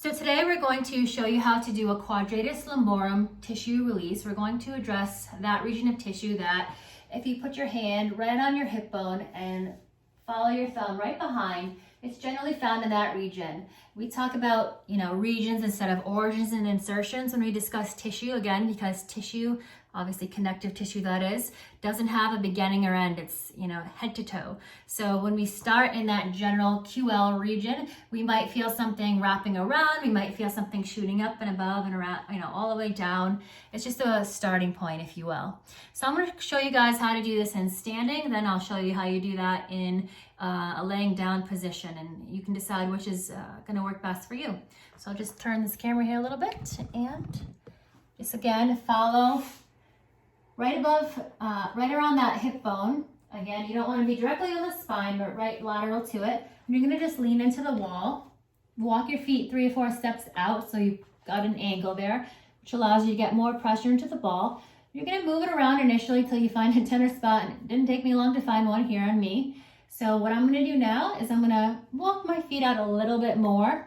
So today we're going to show you how to do a Quadratus Lumborum tissue release. We're going to address that region of tissue that if you put your hand right on your hip bone and follow your thumb right behind, it's generally found in that region. We talk about, regions instead of origins and insertions when we discuss tissue, again, because tissue, obviously connective tissue that is, doesn't have a beginning or end. It's, head to toe. So when we start in that general QL region, we might feel something wrapping around, we might feel something shooting up and above and around, all the way down. It's just a starting point, if you will. So I'm going to show you guys how to do this in standing, then I'll show you how you do that in a laying down position, and you can decide which is going to work best for you. So I'll just turn this camera here a little bit and just again follow right above, right around that hip bone. Again, you don't want to be directly on the spine, but right lateral to it. And you're going to just lean into the wall, walk your feet 3 or 4 steps out so you've got an angle there, which allows you to get more pressure into the ball. You're going to move it around initially until you find a tender spot. It didn't take me long to find one here on me. So what I'm going to do now is I'm going to walk my feet out a little bit more.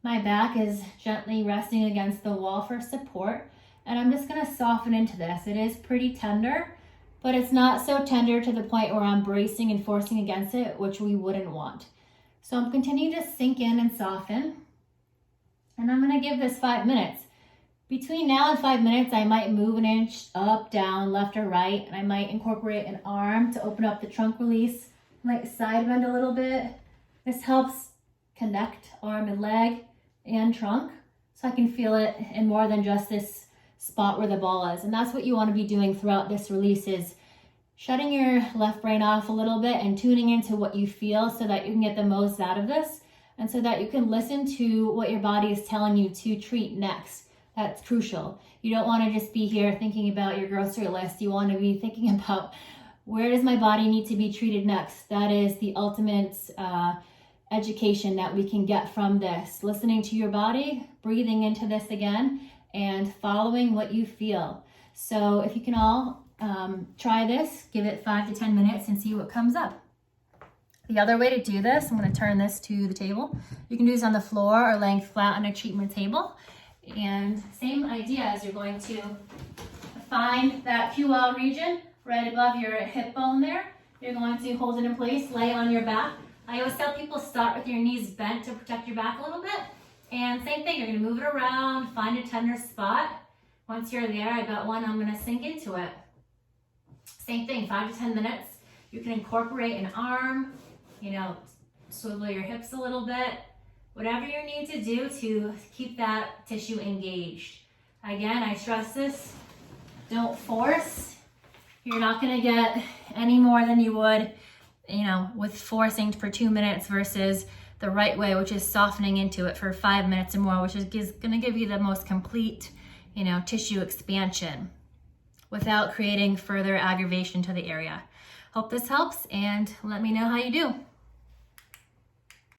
My back is gently resting against the wall for support. And I'm just going to soften into this. It is pretty tender, but it's not so tender to the point where I'm bracing and forcing against it, which we wouldn't want. So I'm continuing to sink in and soften. And I'm going to give this 5 minutes. Between now and 5 minutes, I might move an inch up, down, left or right, and I might incorporate an arm to open up the trunk release. Might side bend a little bit. This helps connect arm and leg and trunk so I can feel it in more than just this spot where the ball is. And that's what you want to be doing throughout this release, is shutting your left brain off a little bit and tuning into what you feel so that you can get the most out of this and so that you can listen to what your body is telling you to treat next. That's crucial. You don't want to just be here thinking about your grocery list. You want to be thinking about, where does my body need to be treated next? That is the ultimate education that we can get from this. Listening to your body, breathing into this again, and following what you feel. So if you can all try this, give it 5 to 10 minutes and see what comes up. The other way to do this, I'm going to turn this to the table. You can do this on the floor or laying flat on a treatment table. And same idea, as you're going to find that QL region right above your hip bone there. You're going to hold it in place, lay on your back. I always tell people start with your knees bent to protect your back a little bit. And same thing, you're going to move it around, find a tender spot. Once you're there, I got one, I'm going to sink into it. Same thing, 5 to 10 minutes. You can incorporate an arm, swivel your hips a little bit. Whatever you need to do to keep that tissue engaged. Again, I stress this, don't force. You're not going to get any more than you would, with forcing for 2 minutes versus the right way, which is softening into it for 5 minutes or more, which is going to give you the most complete, tissue expansion without creating further aggravation to the area. Hope this helps, and let me know how you do.